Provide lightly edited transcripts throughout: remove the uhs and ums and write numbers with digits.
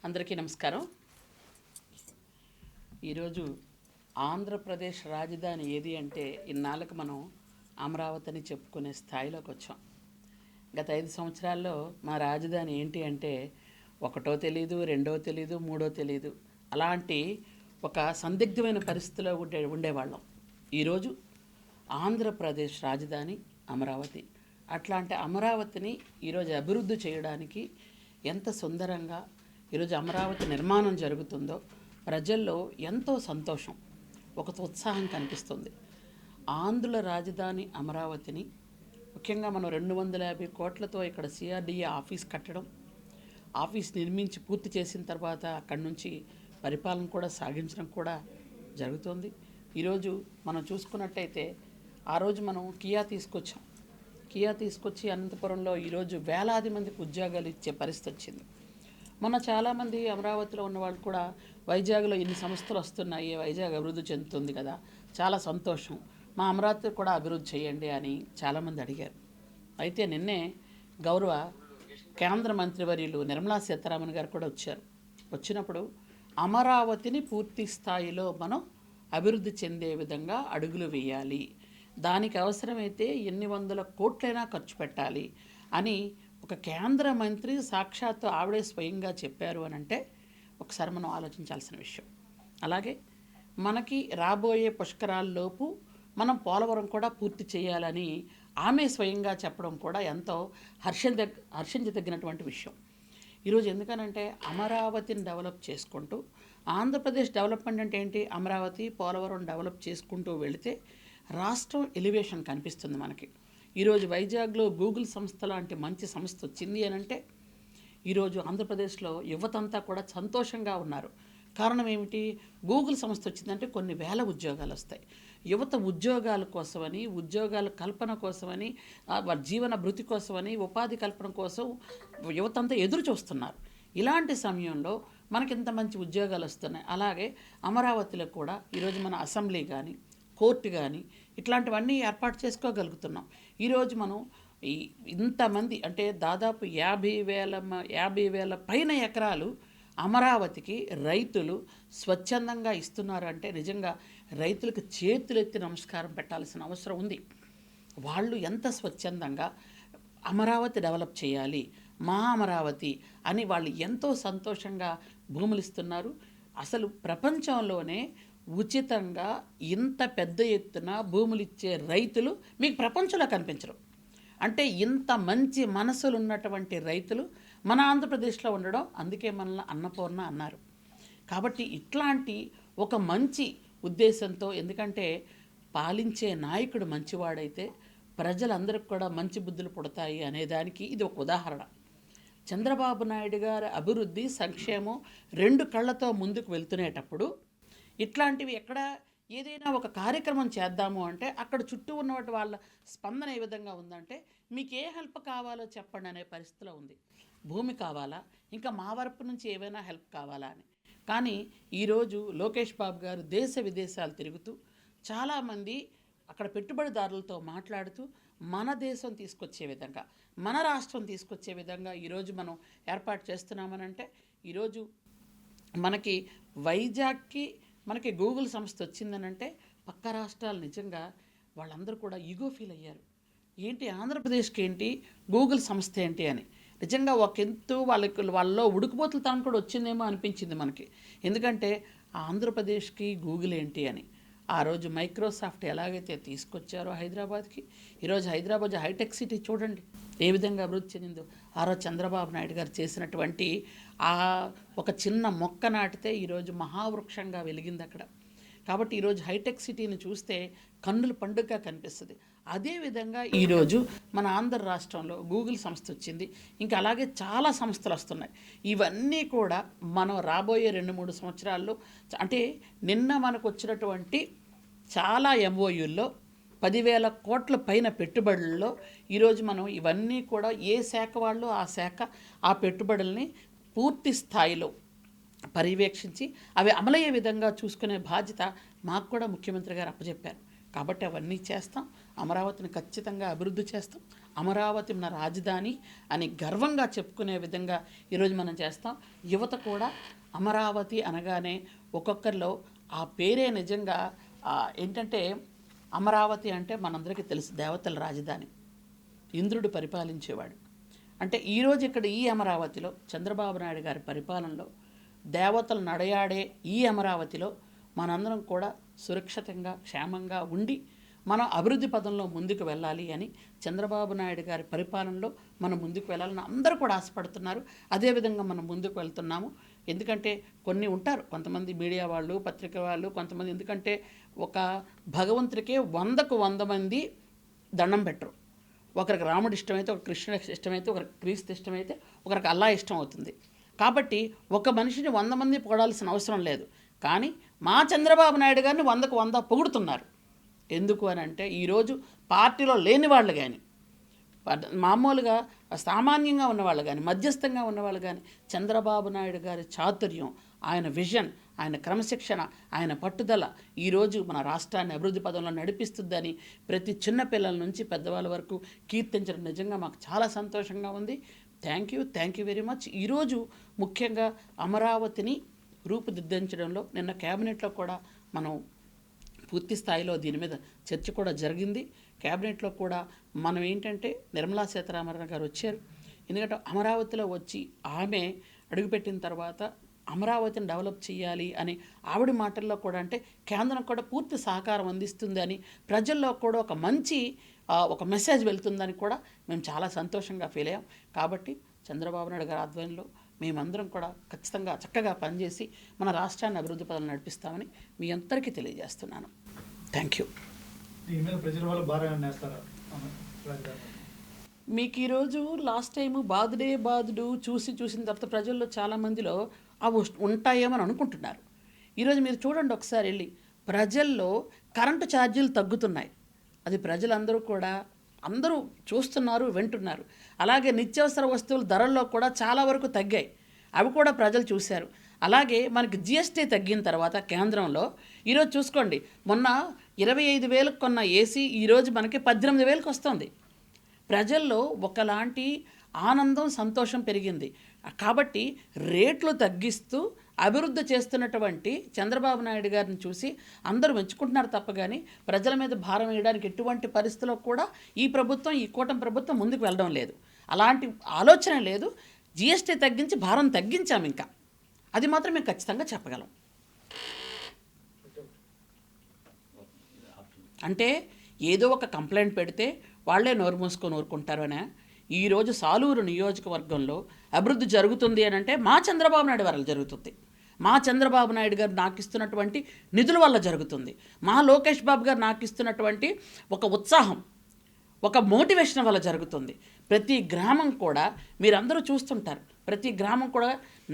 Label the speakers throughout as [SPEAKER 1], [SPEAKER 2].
[SPEAKER 1] అందరికీ నమస్కారం. ఈరోజు ఆంధ్రప్రదేశ్ రాజధాని ఏది అంటే ఇన్నాళ్ళకి మనం అమరావతిని చెప్పుకునే స్థాయిలోకి వచ్చాం. గత 5 సంవత్సరాల్లో మా రాజధాని ఏంటి అంటే ఒకటో తెలీదు, రెండో తెలీదు, మూడో తెలీదు, అలాంటి ఒక సందిగ్ధమైన పరిస్థితిలో ఉండేవాళ్ళం. ఈరోజు ఆంధ్రప్రదేశ్ రాజధాని అమరావతి. అట్లాంటి అమరావతిని ఈరోజు అభివృద్ధి చేయడానికి ఎంత సుందరంగా ఈరోజు అమరావతి నిర్మాణం జరుగుతుందో ప్రజల్లో ఎంతో సంతోషం, ఒక ఉత్సాహం కనిపిస్తుంది. ఆంధ్రుల రాజధాని అమరావతిని ముఖ్యంగా మనం 250 కోట్లతో ఇక్కడ సిఆర్డీఏ ఆఫీస్ కట్టడం, ఆఫీస్ నిర్మించి పూర్తి చేసిన తర్వాత అక్కడి నుంచి పరిపాలన కూడా సాగించడం కూడా జరుగుతుంది. ఈరోజు మనం చూసుకున్నట్టయితే ఆ రోజు మనం కియా తీసుకొచ్చి అనంతపురంలో ఈరోజు వేలాది మందికి ఉద్యోగాలు ఇచ్చే పరిస్థితి వచ్చింది. మొన్న చాలామంది అమరావతిలో ఉన్న వాళ్ళు కూడా వైజాగ్లో ఇన్ని సంస్థలు వస్తున్నాయి, వైజాగ్ అభివృద్ధి చెందుతుంది కదా, చాలా సంతోషం, మా అమరావతి కూడా అభివృద్ధి చేయండి అని చాలామంది అడిగారు. అయితే నిన్నే గౌరవ కేంద్ర మంత్రివర్యులు నిర్మలా సీతారామన్ గారు కూడా వచ్చినప్పుడు అమరావతిని పూర్తి స్థాయిలో మనం అభివృద్ధి చెందే విధంగా అడుగులు వేయాలి, దానికి అవసరమైతే ఎన్ని వందల కోట్లైనా ఖర్చు పెట్టాలి అని ఒక కేంద్ర మంత్రి సాక్షాత్తు ఆవిడే స్వయంగా చెప్పారు అని అంటే ఒకసారి మనం ఆలోచించాల్సిన విషయం. అలాగే మనకి రాబోయే పుష్కరాల్లోపు మనం పోలవరం కూడా పూర్తి చేయాలని ఆమె స్వయంగా చెప్పడం కూడా ఎంతో హర్షించదగినటువంటి విషయం. ఈరోజు ఎందుకనంటే అమరావతిని డెవలప్ చేసుకుంటూ, ఆంధ్రప్రదేశ్ డెవలప్మెంట్ అంటే ఏంటి, అమరావతి పోలవరం డెవలప్ చేసుకుంటూ వెళితే రాష్ట్రం ఎలివేషన్ కనిపిస్తుంది మనకి. ఈరోజు వైజాగ్లో గూగుల్ సంస్థ లాంటి మంచి సంస్థ వచ్చింది అని అంటే ఈరోజు ఆంధ్రప్రదేశ్లో యువతంతా కూడా సంతోషంగా ఉన్నారు. కారణం ఏమిటి, గూగుల్ సంస్థ వచ్చిందంటే కొన్ని వేల ఉద్యోగాలు వస్తాయి. యువత ఉద్యోగాల కోసమని, ఉద్యోగాల కల్పన కోసమని, వాళ్ళ జీవన భృతి కోసమని, ఉపాధి కల్పన కోసం యువతంతా ఎదురు చూస్తున్నారు. ఇలాంటి సమయంలో మనకి ఇంత మంచి ఉద్యోగాలు వస్తున్నాయి. అలాగే అమరావతిలో కూడా ఈరోజు మన అసెంబ్లీ కానీ, కోర్టు కానీ ఇట్లాంటివన్నీ ఏర్పాటు చేసుకోగలుగుతున్నాం. ఈరోజు మనం ఇంతమంది అంటే దాదాపు 50,000 పైన ఎకరాలు అమరావతికి రైతులు స్వచ్ఛందంగా ఇస్తున్నారంటే నిజంగా రైతులకు చేతులెత్తి నమస్కారం పెట్టాల్సిన అవసరం ఉంది. వాళ్ళు ఎంత స్వచ్ఛందంగా అమరావతి డెవలప్ చేయాలి, మా అమరావతి అని వాళ్ళు ఎంతో సంతోషంగా భూములు ఇస్తున్నారు. అసలు ప్రపంచంలోనే ఉచితంగా ఇంత పెద్ద ఎత్తున భూములు ఇచ్చే రైతులు మీకు ప్రపంచంలో కనిపించరు. అంటే ఇంత మంచి మనసులు ఉన్నటువంటి రైతులు మన ఆంధ్రప్రదేశ్లో ఉండడం, అందుకే మనల్ని అన్నపూర్ణ అన్నారు. కాబట్టి ఇట్లాంటి ఒక మంచి ఉద్దేశంతో, ఎందుకంటే పాలించే నాయకుడు మంచివాడైతే ప్రజలందరికీ కూడా మంచి బుద్ధులు పుడతాయి అనేదానికి ఇది ఒక ఉదాహరణ. చంద్రబాబు నాయుడు గారి అభివృద్ధి సంక్షేమం 2 కళ్ళతో ముందుకు వెళ్తునేటప్పుడు ఇట్లాంటివి ఎక్కడ ఏదైనా ఒక కార్యక్రమం చేద్దాము అంటే అక్కడ చుట్టూ ఉన్నవాటి వాళ్ళ స్పందన ఏ విధంగా ఉందంటే మీకు ఏ హెల్ప్ కావాలో చెప్పండి అనే పరిస్థితిలో ఉంది. భూమి కావాలా, ఇంకా మా వరపు నుంచి ఏవైనా హెల్ప్ కావాలా అని. కానీ ఈరోజు లోకేష్ బాబు గారు దేశ విదేశాలు తిరుగుతూ చాలామంది అక్కడ పెట్టుబడిదారులతో మాట్లాడుతూ మన దేశం తీసుకొచ్చే విధంగా, మన రాష్ట్రం తీసుకొచ్చే విధంగా ఈరోజు మనం ఏర్పాటు చేస్తున్నామనంటే ఈరోజు మనకి వైజాగ్కి మనకి గూగుల్ సంస్థ వచ్చిందనంటే పక్క రాష్ట్రాలు నిజంగా వాళ్ళందరూ కూడా ఈగో ఫీల్ అయ్యారు. ఏంటి ఆంధ్రప్రదేశ్కి ఏంటి, గూగుల్ సంస్థ ఏంటి అని. నిజంగా ఒకంతు వాళ్ళలో ఉడుకుపోతులతనం కూడా వచ్చిందేమో అనిపించింది మనకి. ఎందుకంటే ఆంధ్రప్రదేశ్కి గూగుల్ ఏంటి అని. ఆ రోజు మైక్రోసాఫ్ట్ ఎలాగైతే తీసుకొచ్చారో హైదరాబాద్కి, ఈరోజు హైదరాబాద్ హైటెక్ సిటీ చూడండి ఏ విధంగా అభివృద్ధి చెందిందో. ఆ రోజు చంద్రబాబు నాయుడు గారు చేసినటువంటి ఆ ఒక చిన్న మొక్క నాటితే ఈరోజు మహావృక్షంగా వెలిగింది అక్కడ. కాబట్టి ఈరోజు హైటెక్ సిటీని చూస్తే కన్నుల పండుగగా కనిపిస్తుంది. అదేవిధంగా ఈరోజు మన ఆంధ్ర రాష్ట్రంలో గూగుల్ సంస్థ వచ్చింది, ఇంకా అలాగే చాలా సంస్థలు వస్తున్నాయి. ఇవన్నీ కూడా మనం రాబోయే 2-3 సంవత్సరాల్లో, అంటే నిన్న మనకు వచ్చినటువంటి చాలా ఎంఓయూల్లో 10,000 కోట్ల పైన పెట్టుబడుల్లో ఈరోజు మనం ఇవన్నీ కూడా ఏ శాఖ వాళ్ళు ఆ శాఖ ఆ పెట్టుబడుల్ని పూర్తి స్థాయిలో పర్యవేక్షించి అవి అమలయ్యే విధంగా చూసుకునే బాధ్యత మాకు కూడా ముఖ్యమంత్రి గారు అప్పచెప్పారు. కాబట్టి అవన్నీ చేస్తాం. అమరావతిని ఖచ్చితంగా అభివృద్ధి చేస్తాం. అమరావతి మన రాజధాని అని గర్వంగా చెప్పుకునే విధంగా ఈరోజు మనం చేస్తాం. యువత కూడా అమరావతి అనగానే ఒక్కొక్కరిలో ఆ పేరే నిజంగా ఏంటంటే, అమరావతి అంటే మనందరికీ తెలుసు దేవతల రాజధాని, ఇంద్రుడు పరిపాలించేవాడు. అంటే ఈరోజు ఇక్కడ ఈ అమరావతిలో చంద్రబాబు నాయుడు గారి పరిపాలనలో దేవతలు నడయాడే ఈ అమరావతిలో మనందరం కూడా సురక్షితంగా క్షేమంగా ఉండి మనం అభివృద్ధి పదంలో ముందుకు వెళ్ళాలి అని చంద్రబాబు నాయుడు గారి పరిపాలనలో మనం ముందుకు వెళ్ళాలని అందరూ కూడా ఆశపడుతున్నారు. అదేవిధంగా మనం ముందుకు వెళ్తున్నాము. ఎందుకంటే కొన్ని ఉంటారు కొంతమంది మీడియా వాళ్ళు, పత్రిక వాళ్ళు, కొంతమంది ఎందుకంటే ఒక భగవంతుడికే 100కు 100 మంది దండం పెట్టరు. ఒకరికి రాముడు ఇష్టమైతే, ఒక కృష్ణుడికి ఇష్టమైతే, ఒకరికి క్రీస్తు ఇష్టమైతే, ఒకరికి అల్లా ఇష్టం అవుతుంది. కాబట్టి ఒక మనిషిని 100 మంది పొగడాల్సిన అవసరం లేదు. కానీ మా చంద్రబాబు నాయుడు గారిని 100కు 100 పొగుడుతున్నారు. ఎందుకు అని అంటే ఈరోజు పార్టీలో లేని వాళ్ళు కానీ, మామూలుగా సామాన్యంగా ఉన్నవాళ్ళు కానీ, మధ్యస్థంగా ఉన్నవాళ్ళు కానీ చంద్రబాబు నాయుడు గారి చాతుర్యం, ఆయన విజన్, ఆయన క్రమశిక్షణ, ఆయన పట్టుదల ఈరోజు మన రాష్ట్రాన్ని అభివృద్ధి పదంలో నడిపిస్తుందని ప్రతి చిన్న పిల్లల నుంచి పెద్దవాళ్ళ వరకు కీర్తించడం నిజంగా మాకు చాలా సంతోషంగా ఉంది. Thank you very much. ఈరోజు ముఖ్యంగా అమరావతిని రూపుదిద్దించడంలో నిన్న క్యాబినెట్లో కూడా మనం పూర్తి స్థాయిలో దీని మీద చర్చ కూడా జరిగింది. క్యాబినెట్లో కూడా మనం ఏంటంటే నిర్మలా సీతారామన్ గారు వచ్చారు. ఎందుకంటే అమరావతిలో వచ్చి ఆమె అడుగుపెట్టిన తర్వాత అమరావతిని డెవలప్ చేయాలి అని ఆవిడ మాటల్లో కూడా అంటే కేంద్రం కూడా పూర్తి సహకారం అందిస్తుంది అని ప్రజల్లో కూడా ఒక మంచి ఒక మెసేజ్ వెళ్తుందని కూడా మేము చాలా సంతోషంగా ఫీల్ అయ్యాం. కాబట్టి చంద్రబాబు నాయుడు గారి ఆధ్వర్యంలో మేమందరం కూడా ఖచ్చితంగా చక్కగా పనిచేసి మన రాష్ట్రాన్ని అభివృద్ధి పదాలు నడిపిస్తామని మీ అందరికీ తెలియజేస్తున్నాను. Thank you. మీకు ఈరోజు లాస్ట్ టైము బాధుడు చూసిన తర్వాత ప్రజల్లో చాలామందిలో అవి ఉంటాయేమని అనుకుంటున్నారు. ఈరోజు మీరు చూడండి ఒకసారి వెళ్ళి, ప్రజల్లో కరెంటు ఛార్జీలు తగ్గుతున్నాయి. అది ప్రజలందరూ కూడా అందరూ చూస్తున్నారు, వింటున్నారు. అలాగే నిత్యావసర వస్తువుల ధరల్లో కూడా చాలా వరకు తగ్గాయి, అవి కూడా ప్రజలు చూశారు. అలాగే మనకి జిఎస్టీ తగ్గిన తర్వాత కేంద్రంలో ఈరోజు చూసుకోండి, మొన్న 25,000కు కొన్న ఏసీ ఈరోజు మనకి 18,000కి వస్తుంది. ప్రజల్లో ఒకలాంటి ఆనందం, సంతోషం పెరిగింది. కాబట్టి రేట్లు తగ్గిస్తూ అభివృద్ధి చేస్తున్నటువంటి చంద్రబాబు నాయుడు గారిని చూసి అందరూ మెచ్చుకుంటున్నారు తప్ప కానీ ప్రజల మీద భారం వేయడానికి ఎటువంటి పరిస్థితుల్లో కూడా ఈ ప్రభుత్వం, ఈ కూటమి ప్రభుత్వం ముందుకు వెళ్ళడం లేదు. అలాంటి ఆలోచన లేదు. జిఎస్టీ తగ్గించి భారం తగ్గించాము. ఇంకా అది మాత్రం మేము ఖచ్చితంగా చెప్పగలం. అంటే ఏదో ఒక కంప్లైంట్ పెడితే వాళ్ళే నోరు మూసుకొని ఊరుకుంటారు అనే. ఈరోజు సాలూరు నియోజకవర్గంలో అభివృద్ధి జరుగుతుంది అని అంటే మా చంద్రబాబు నాయుడు వల్ల జరుగుతుంది. మా చంద్రబాబు నాయుడు గారు నాకు ఇస్తున్నటువంటి నిధుల వల్ల జరుగుతుంది. మా లోకేష్ బాబు గారు నాకు ఇస్తున్నటువంటి ఒక ఉత్సాహం, ఒక మోటివేషన్ వల్ల జరుగుతుంది. ప్రతి గ్రామం కూడా మీరందరూ చూస్తుంటారు, ప్రతి గ్రామం కూడా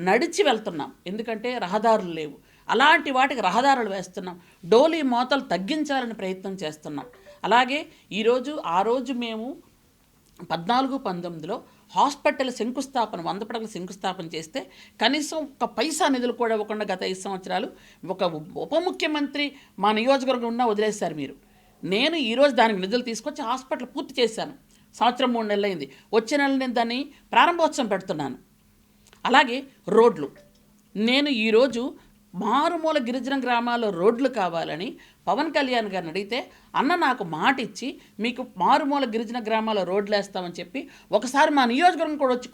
[SPEAKER 1] నడిచి వెళ్తున్నాం. ఎందుకంటే రహదారులు లేవు, అలాంటి వాటికి రహదారులు వేస్తున్నాం. డోలీ మోతలు తగ్గించాలని ప్రయత్నం చేస్తున్నాం. అలాగే ఆ రోజు మేము 14-19లో హాస్పిటల్ శంకుస్థాపన, 100 పడకల శంకుస్థాపన చేస్తే కనీసం ఒక పైసా నిధులు కూడా ఇవ్వకుండా గత 5 సంవత్సరాలు ఒక ఉప ముఖ్యమంత్రి మా నియోజకవర్గం ఉన్నా వదిలేశారు మీరు. నేను ఈరోజు దానికి నిధులు తీసుకొచ్చి హాస్పిటల్ పూర్తి చేశాను. సంవత్సరం 3 నెలలు అయింది. వచ్చే నెల నేను దాన్ని ప్రారంభోత్సవం పెడుతున్నాను. అలాగే రోడ్లు, నేను ఈరోజు మారుమూల గిరిజన గ్రామాల్లో రోడ్లు కావాలని పవన్ కళ్యాణ్ గారిని అడిగితే, అన్న నాకు మాట ఇచ్చి మీకు మారుమూల గిరిజన గ్రామాల్లో రోడ్లు వేస్తామని చెప్పి ఒకసారి మా నియోజకవర్గం కూడా వచ్చి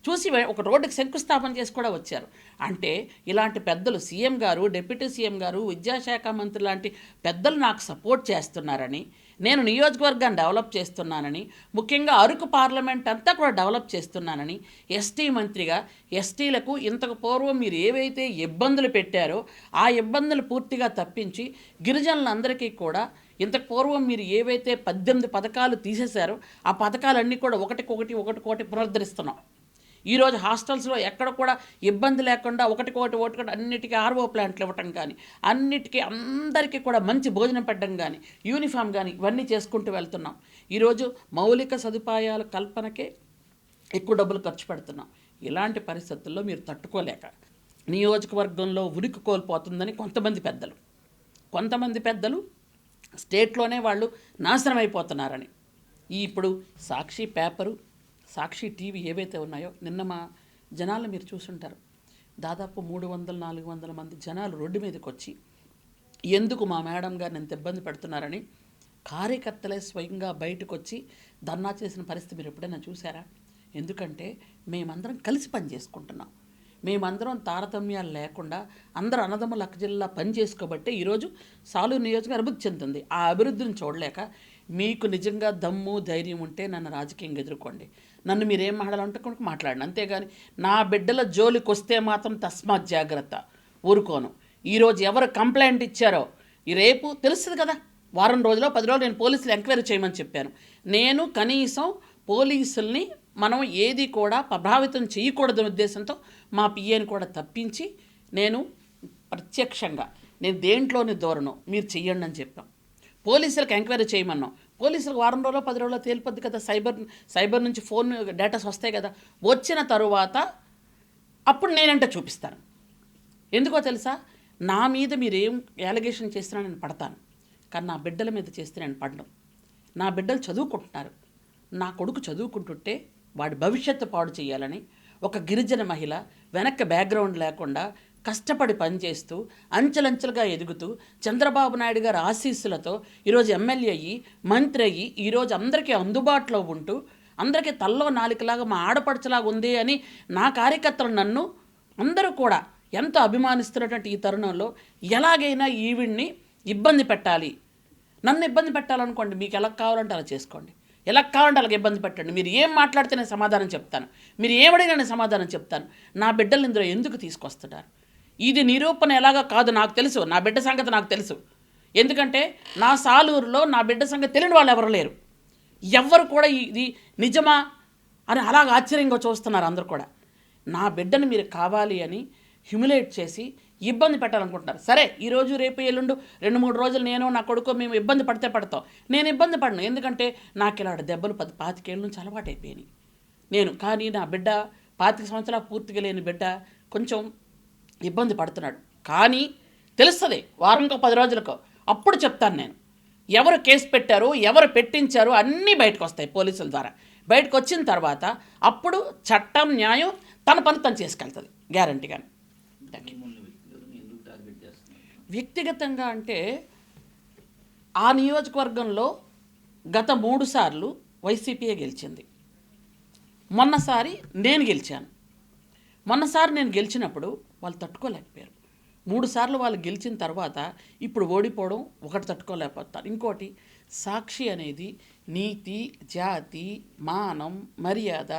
[SPEAKER 1] చూసి ఒక రోడ్డుకి శంకుస్థాపన చేసి కూడా వచ్చారు. అంటే ఇలాంటి పెద్దలు, సీఎం గారు, డిప్యూటీ సీఎం గారు, విద్యాశాఖ మంత్రి లాంటి పెద్దలు నాకు సపోర్ట్ చేస్తున్నారని, నేను నియోజకవర్గాన్ని డెవలప్ చేస్తున్నానని, ముఖ్యంగా అరకు పార్లమెంట్ అంతా కూడా డెవలప్ చేస్తున్నానని, ఎస్టీ మంత్రిగా ఎస్టీలకు ఇంతకు పూర్వం మీరు ఏవైతే ఇబ్బందులు పెట్టారో ఆ ఇబ్బందులు పూర్తిగా తప్పించి గిరిజనులందరికీ కూడా ఇంతకు పూర్వం మీరు ఏవైతే 18 పథకాలు తీసేశారో ఆ పథకాలన్నీ కూడా ఒకటికొకటి పునరుద్ధరిస్తున్నాం. ఈరోజు హాస్టల్స్లో ఎక్కడ కూడా ఇబ్బంది లేకుండా ఒకటికొకటి అన్నిటికీ ఆర్ఓ ప్లాంట్లు ఇవ్వటం కానీ, అన్నిటికీ అందరికీ కూడా మంచి భోజనం పెట్టడం కానీ, యూనిఫామ్ కానీ ఇవన్నీ చేసుకుంటూ వెళ్తున్నాం. ఈరోజు మౌలిక సదుపాయాల కల్పనకే ఎక్కువ డబ్బులు ఖర్చు పెడుతున్నాం. ఇలాంటి పరిస్థితుల్లో మీరు తట్టుకోలేక నియోజకవర్గంలో ఉనికి కోల్పోతుందని కొంతమంది పెద్దలు స్టేట్లోనే వాళ్ళు నాశనం అయిపోతున్నారని. ఇప్పుడు సాక్షి పేపరు, సాక్షి టీవీ ఏవైతే ఉన్నాయో, నిన్న మా జనాలు మీరు చూసుంటారు, దాదాపు 300-400 మంది జనాలు రోడ్డు మీదకి వచ్చి ఎందుకు మా మేడం గారిని ఎంత ఇబ్బంది పెడుతున్నారని కార్యకర్తలే స్వయంగా బయటకు వచ్చి ధర్నా చేసిన పరిస్థితి మీరు ఎప్పుడైనా చూసారా? ఎందుకంటే మేమందరం కలిసి పని చేసుకుంటున్నాం, మేమందరం తారతమ్యాలు లేకుండా అందరూ అన్నదమ్ముల జిల్లా పని చేసుకోబట్టే ఈరోజు సాలూరు నియోజకవర్గం అభివృద్ధి చెందుతుంది. ఆ అభివృద్ధిని చూడలేక మీకు నిజంగా దమ్ము ధైర్యం ఉంటే నన్ను రాజకీయంగా ఎదుర్కోండి, నన్ను మీరేం మాట్లాడాలంటే కనుక మాట్లాడండి. అంతేగాని నా బిడ్డల జోలికి వస్తే మాత్రం తస్మాత్ జాగ్రత్త, ఊరుకోను. ఈరోజు ఎవరు కంప్లైంట్ ఇచ్చారో ఈ రేపు తెలుస్తుంది కదా, వారం రోజులో 10 రోజులు నేను పోలీసులు ఎంక్వైరీ చేయమని చెప్పాను. నేను కనీసం పోలీసుల్ని మనం ఏది కూడా ప్రభావితం చేయకూడదనే ఉద్దేశంతో మా పిఏని కూడా తప్పించి నేను ప్రత్యక్షంగా నేను దేంట్లోని దూరను, మీరు చెయ్యండి అని చెప్పాం. పోలీసులకు ఎంక్వైరీ చేయమన్నాం. పోలీసులకు వారం రోజుల్లో 10 రోజుల్లో తేలిపోద్ది కదా, సైబర్ నుంచి ఫోన్ డేటాస్ వస్తాయి కదా. వచ్చిన తరువాత అప్పుడు నేనంటే చూపిస్తాను. ఎందుకో తెలుసా, నా మీద మీరేం అలిగేషన్ చేసినా నేను పడతాను, కానీ నా బిడ్డల మీద చేస్తే నేను పడను. నా బిడ్డలు చదువుకుంటున్నారు, నా కొడుకు చదువుకుంటుంటే వాడి భవిష్యత్తు పాడు చేయాలని ఒక గిరిజన మహిళ వెనక్కి బ్యాక్గ్రౌండ్ లేకుండా కష్టపడి పనిచేస్తూ అంచెలంచెలుగా ఎదుగుతూ చంద్రబాబు నాయుడు గారి ఆశీస్సులతో ఈరోజు ఎమ్మెల్యే అయ్యి మంత్రి అయ్యి ఈరోజు అందరికీ అందుబాటులో ఉంటూ అందరికీ తల్లో నాలికలాగా మా ఆడపడుచలాగా ఉంది అని నా కార్యకర్తలు నన్ను అందరూ కూడా ఎంతో అభిమానిస్తున్నటువంటి ఈ తరుణంలో ఎలాగైనా ఈవిడ్ని ఇబ్బంది పెట్టాలి, నన్ను ఇబ్బంది పెట్టాలనుకోండి, మీకు ఎలా కావాలంటే అలా చేసుకోండి, ఎలా కావాలంటే అలాగ ఇబ్బంది పెట్టండి. మీరు ఏం మాట్లాడితే నేను సమాధానం చెప్తాను, మీరు ఏమడిగినా నేను సమాధానం చెప్తాను. నా బిడ్డలు ఇందులో ఎందుకు తీసుకొస్తున్నారు? ఇది నిరూపణ ఎలాగా కాదు, నాకు తెలుసు, నా బిడ్డ సంగతి నాకు తెలుసు. ఎందుకంటే నా సాలూరులో నా బిడ్డ సంగతి తెలియని వాళ్ళు ఎవరు లేరు. ఎవ్వరు కూడా ఇది నిజమా అని అలాగ ఆశ్చర్యంగా చూస్తున్నారు అందరూ కూడా. నా బిడ్డను మీరు కావాలి అని హ్యూమిలేట్ చేసి ఇబ్బంది పెట్టాలనుకుంటున్నారు. సరే, ఈరోజు రేపు ఎల్లుండు 2-3 రోజులు నేను నా కొడుకు మేము ఇబ్బంది పడితే పడతాం. నేను ఇబ్బంది పడను, ఎందుకంటే నాకు ఇలాంటి దెబ్బలు 10-25 ఏళ్ళ నుంచి అలవాటు అయిపోయినాయి నేను. కానీ నా బిడ్డ 25 సంవత్సరాలు పూర్తిగా లేని బిడ్డ కొంచెం ఇబ్బంది పడుతున్నాడు. కానీ తెలుస్తుంది వారంకో 10 రోజులకో, అప్పుడు చెప్తాను నేను. ఎవరు కేసు పెట్టారు, ఎవరు పెట్టించారు అన్నీ బయటకు వస్తాయి పోలీసుల ద్వారా. బయటకు వచ్చిన తర్వాత అప్పుడు చట్టం న్యాయం తన పని తను చేసుకెళ్తుంది గ్యారంటీగానే. వ్యక్తిగతంగా అంటే ఆ నియోజకవర్గంలో గత 3 సార్లు వైసీపీయే గెలిచింది. మొన్నసారి నేను గెలిచాను. మొన్నసారి నేను గెలిచినప్పుడు వాళ్ళు తట్టుకోలేకపోయారు. 3 సార్లు వాళ్ళు గెలిచిన తర్వాత ఇప్పుడు ఓడిపోవడం ఒకటి తట్టుకోలేకపోతారు. ఇంకోటి, సాక్షి అనేది నీతి, జాతి, మానం, మర్యాద,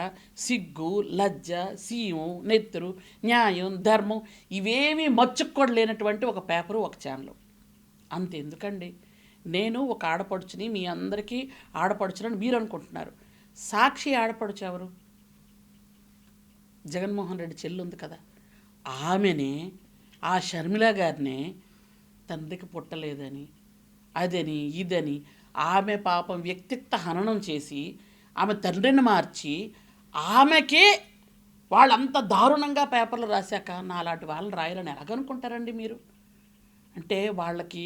[SPEAKER 1] సిగ్గు, లజ్జ, సీము, నెత్తురు, న్యాయం, ధర్మం ఇవేమీ మచ్చుకోడు లేనటువంటి ఒక పేపరు, ఒక ఛానల్. అంతెందుకండి, నేను ఒక ఆడపడుచుని, మీ అందరికీ ఆడపడుచునని మీరు అనుకుంటున్నారు. సాక్షి ఆడపడుచు ఎవరు? జగన్మోహన్ రెడ్డి చెల్లి ఉంది కదా, ఆమెనే, ఆ షర్మిల గారినే తండ్రికి పుట్టలేదని అదని ఇదని ఆమె పాపం వ్యక్తిత్వ హననం చేసి ఆమె తండ్రిని మార్చి ఆమెకే వాళ్ళంత దారుణంగా పేపర్లు రాశాక నాలాంటి వాళ్ళని రాయాలని ఎలాగనుకుంటారండి మీరు? అంటే వాళ్ళకి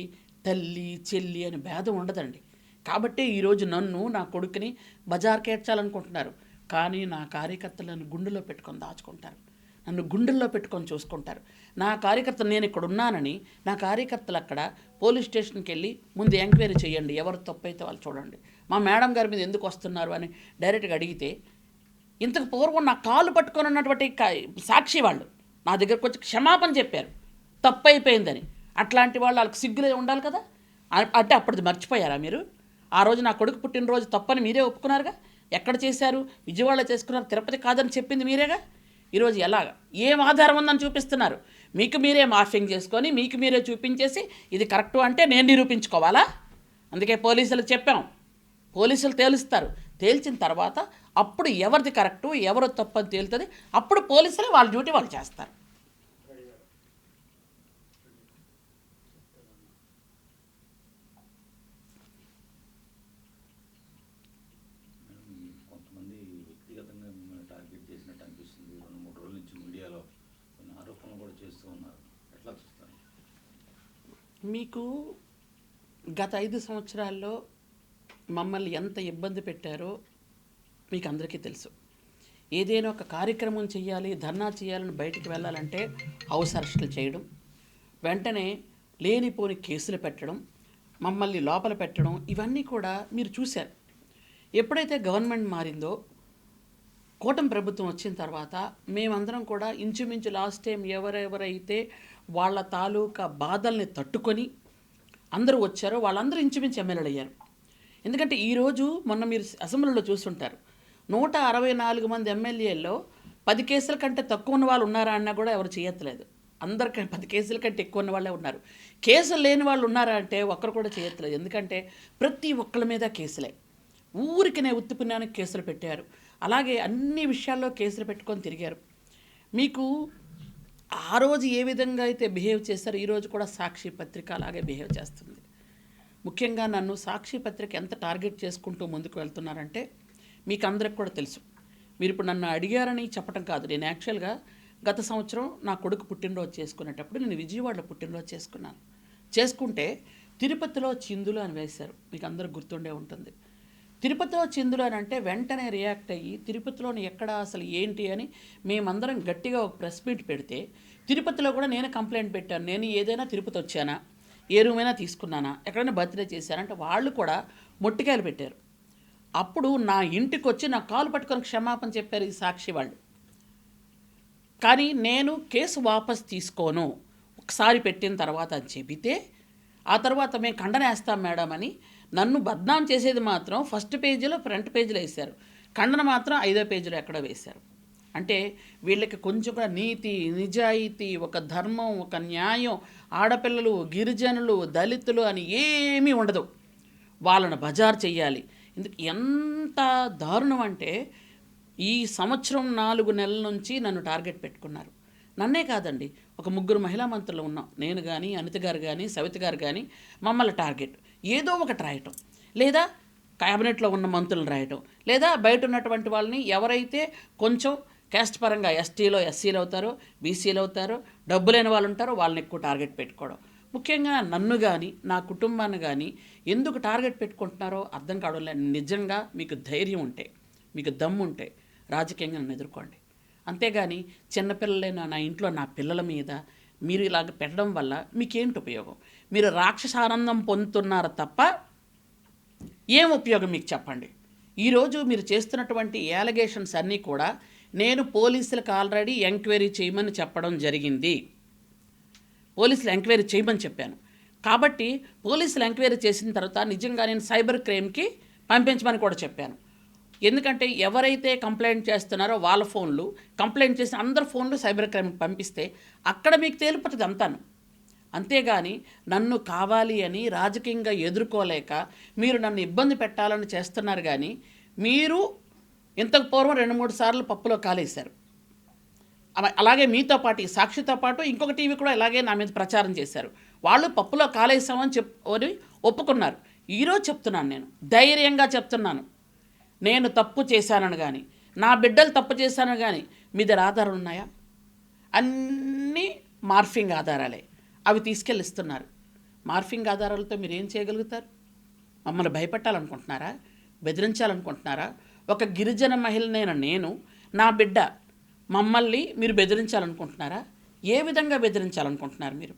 [SPEAKER 1] తల్లి చెల్లి అని భేదం ఉండదండి. కాబట్టి ఈరోజు నన్ను, నా కొడుకుని బజార్కి ఏడ్చాలనుకుంటున్నారు. కానీ నా కార్యకర్తలను గుండెలో పెట్టుకొని దాచుకుంటారు, నన్ను గుండెల్లో పెట్టుకొని చూసుకుంటారు. నా కార్యకర్తలు నేను ఇక్కడ ఉన్నానని నా కార్యకర్తలు అక్కడ పోలీస్ స్టేషన్కి వెళ్ళి ముందు ఎంక్వైరీ చేయండి, ఎవరు తప్పైతే వాళ్ళు చూడండి, మా మేడం గారి మీద ఎందుకు వస్తున్నారు అని డైరెక్ట్గా అడిగితే, ఇంతకు పూర్వం నా కాళ్ళు పట్టుకొని ఉన్నటువంటి సాక్షి వాళ్ళు నా దగ్గరకు వచ్చి క్షమాపణ చెప్పారు తప్పు అయిపోయిందని. అట్లాంటి వాళ్ళకి సిగ్గులే ఉండాలి కదా. అంటే అప్పటిది మర్చిపోయారా మీరు? ఆ రోజు నా కొడుకు పుట్టినరోజు తప్పని మీరే ఒప్పుకున్నారుగా. ఎక్కడ చేశారు? విజయవాడలో చేసుకున్నారు, తిరుపతి కాదని చెప్పింది మీరేగా. ఈరోజు ఎలాగ, ఏం ఆధారం ఉందని చూపిస్తున్నారు? మీకు మీరే మార్ఫింగ్ చేసుకొని మీకు మీరే చూపించేసి ఇది కరెక్టు అంటే నేను నిరూపించుకోవాలా? అందుకే పోలీసులకు చెప్పాం, పోలీసులు తేలుస్తారు. తేల్చిన తర్వాత అప్పుడు ఎవరిది కరెక్టు ఎవరు తప్పు అని తేలుతుంది. అప్పుడు పోలీసులు వాళ్ళ డ్యూటీ వాళ్ళు చేస్తారు. మీకు గత 5 సంవత్సరాల్లో మమ్మల్ని ఎంత ఇబ్బంది పెట్టారో మీకు అందరికీ తెలుసు. ఏదైనా ఒక కార్యక్రమం చేయాలి, ధర్నా చేయాలని బయటికి వెళ్ళాలంటే హౌస్ అరెస్టులు చేయడం, వెంటనే లేనిపోని కేసులు పెట్టడం, మమ్మల్ని లోపల పెట్టడం, ఇవన్నీ కూడా మీరు చూశారు. ఎప్పుడైతే గవర్నమెంట్ మారిందో, కూటమి ప్రభుత్వం వచ్చిన తర్వాత మేమందరం కూడా ఇంచుమించు లాస్ట్ టైం ఎవరెవరైతే వాళ్ళ తాలూకా బాధల్ని తట్టుకొని అందరూ వచ్చారో వాళ్ళందరూ ఇంచుమించు ఎమ్మెల్యేలు అయ్యారు. ఎందుకంటే ఈరోజు మొన్న మీరు అసెంబ్లీలో చూస్తుంటారు, 164 మంది ఎమ్మెల్యేల్లో 10 కేసుల కంటే తక్కువ ఉన్న వాళ్ళు ఉన్నారా అన్నా కూడా ఎవరు చేయట్లేదు. అందరికీ 10 కేసుల కంటే ఎక్కువ ఉన్న వాళ్ళే ఉన్నారు. కేసులు లేని వాళ్ళు ఉన్నారా అంటే ఒక్కరు కూడా చేయట్లేదు. ఎందుకంటే ప్రతి ఒక్కళ్ళ మీద కేసులే. ఊరికినే ఉత్తిపుణ్యానికి కేసులు పెట్టారు. అలాగే అన్ని విషయాల్లో కేసులు పెట్టుకొని తిరిగారు. మీకు ఆ రోజు ఏ విధంగా అయితే బిహేవ్ చేశారో ఈరోజు కూడా సాక్షి పత్రిక అలాగే బిహేవ్ చేస్తుంది. ముఖ్యంగా నన్ను సాక్షి పత్రిక ఎంత టార్గెట్ చేసుకుంటూ ముందుకు వెళ్తున్నారంటే మీకు అందరికి కూడా తెలుసు. మీరు ఇప్పుడు నన్ను అడిగారని చెప్పడం కాదు. నేను యాక్చువల్గా గత సంవత్సరం నా కొడుకు పుట్టినరోజు చేసుకునేటప్పుడు నేను విజయవాడలో పుట్టినరోజు చేసుకుంటే తిరుపతిలో చిందులు అని వేశారు. మీకు అందరూ గుర్తుండే ఉంటుంది. తిరుపతిలో చిందులు అని అంటే వెంటనే రియాక్ట్ అయ్యి తిరుపతిలోని ఎక్కడ అసలు ఏంటి అని మేమందరం గట్టిగా ఒక ప్రెస్ మీట్ పెడితే తిరుపతిలో కూడా నేను కంప్లైంట్ పెట్టాను. నేను ఏదైనా తిరుపతి వచ్చానా, ఏ రూమైనా తీసుకున్నానా, ఎక్కడైనా బర్త్డే చేశానంటే వాళ్ళు కూడా మొట్టికాయలు పెట్టారు. అప్పుడు నా ఇంటికి వచ్చి నా కాలు పట్టుకొని క్షమాపణ చెప్పారు ఈ సాక్షి వాళ్ళు. కానీ నేను కేసు వాపస్ తీసుకోను ఒకసారి పెట్టిన తర్వాత అని చెబితే ఆ తర్వాత మేము ఖండనేస్తాం మేడం అని నన్ను బద్నాం చేసేది మాత్రం ఫస్ట్ పేజీలో ఫ్రంట్ పేజీలో వేశారు. ఖండన మాత్రం 5వ పేజీలో ఎక్కడో వేశారు. అంటే వీళ్ళకి కొంచెం కూడా నీతి, నిజాయితీ, ఒక ధర్మం, ఒక న్యాయం, ఆడపిల్లలు, గిరిజనులు, దళితులు అని ఏమీ ఉండదు. వాళ్ళను బజారు చెయ్యాలి. ఎంత దారుణం అంటే ఈ సంవత్సరం 4 నెలల నుంచి నన్ను టార్గెట్ పెట్టుకున్నారు. నన్నే కాదండి, ఒక 3 మహిళా మంత్రులు ఉన్నాం. నేను కానీ, అనిత గారు కానీ, సవిత గారు కానీ మమ్మల్ని టార్గెట్ ఏదో ఒకటి రాయటం, లేదా క్యాబినెట్లో ఉన్న మంత్రులను రాయటం, లేదా బయట ఉన్నటువంటి వాళ్ళని ఎవరైతే కొంచెం క్యాస్ట్ పరంగా ఎస్టీలో ఎస్సీలు అవుతారో, బీసీలు అవుతారో, డబ్బు లేని వాళ్ళు ఉంటారో వాళ్ళని ఎక్కువ టార్గెట్ పెట్టుకోవడం. ముఖ్యంగా నన్ను కానీ నా కుటుంబాన్ని కానీ ఎందుకు టార్గెట్ పెట్టుకుంటున్నారో అర్థం కావడం లేదు. నిజంగా మీకు ధైర్యం ఉంటే, మీకు దమ్ము ఉంటే రాజకీయంగా నన్ను ఎదుర్కోండి. అంతేగాని చిన్నపిల్లలైన నా ఇంట్లో నా పిల్లల మీద మీరు ఇలాగ పెట్టడం వల్ల మీకేంటి ఉపయోగం? మీరు రాక్షసానందం పొందుతున్నారు తప్ప ఏం ఉపయోగం మీకు చెప్పండి. ఈరోజు మీరు చేస్తున్నటువంటి యాలిగేషన్స్ అన్నీ కూడా నేను పోలీసులకు ఆల్రెడీ ఎంక్వైరీ చేయమని చెప్పడం జరిగింది. పోలీసులు ఎంక్వైరీ చేయమని చెప్పాను. కాబట్టి పోలీసులు ఎంక్వైరీ చేసిన తర్వాత నిజంగా నేను సైబర్ క్రైమ్కి పంపించమని కూడా చెప్పాను. ఎందుకంటే ఎవరైతే కంప్లైంట్ చేస్తున్నారో వాళ్ళ ఫోన్లు, కంప్లైంట్ చేసిన అందరి ఫోన్లు సైబర్ క్రైమ్కి పంపిస్తే అక్కడ మీకు తేలిపోతుంది అంతాను. అంతేగాని నన్ను కావాలి అని రాజకీయంగా ఎదుర్కోలేక మీరు నన్ను ఇబ్బంది పెట్టాలని చేస్తున్నారు. కానీ మీరు ఇంతకు పూర్వం 2-3 సార్లు పప్పులో కాలేశారు. అలాగే మీతో పాటు ఈ సాక్షితో పాటు ఇంకొక టీవీ కూడా ఇలాగే నా మీద ప్రచారం చేశారు. వాళ్ళు పప్పులో కాలేసామని చెప్పి ఒప్పుకున్నారు. ఈరోజు చెప్తున్నాను, నేను ధైర్యంగా చెప్తున్నాను, నేను తప్పు చేశానని కానీ, నా బిడ్డలు తప్పు చేశానని కానీ మీ దగ్గర ఆధారాలు ఉన్నాయా? అన్నీ మార్ఫింగ్ ఆధారాలే. అవి తీసుకెళ్ళిస్తున్నారు. మార్ఫింగ్ ఆధారాలతో మీరు ఏం చేయగలుగుతారు? మమ్మల్ని భయపెట్టాలనుకుంటున్నారా? బెదిరించాలనుకుంటున్నారా? ఒక గిరిజన మహిళనైన నేను, నా బిడ్డ, మమ్మల్ని మీరు బెదిరించాలనుకుంటున్నారా? ఏ విధంగా బెదిరించాలనుకుంటున్నారు మీరు?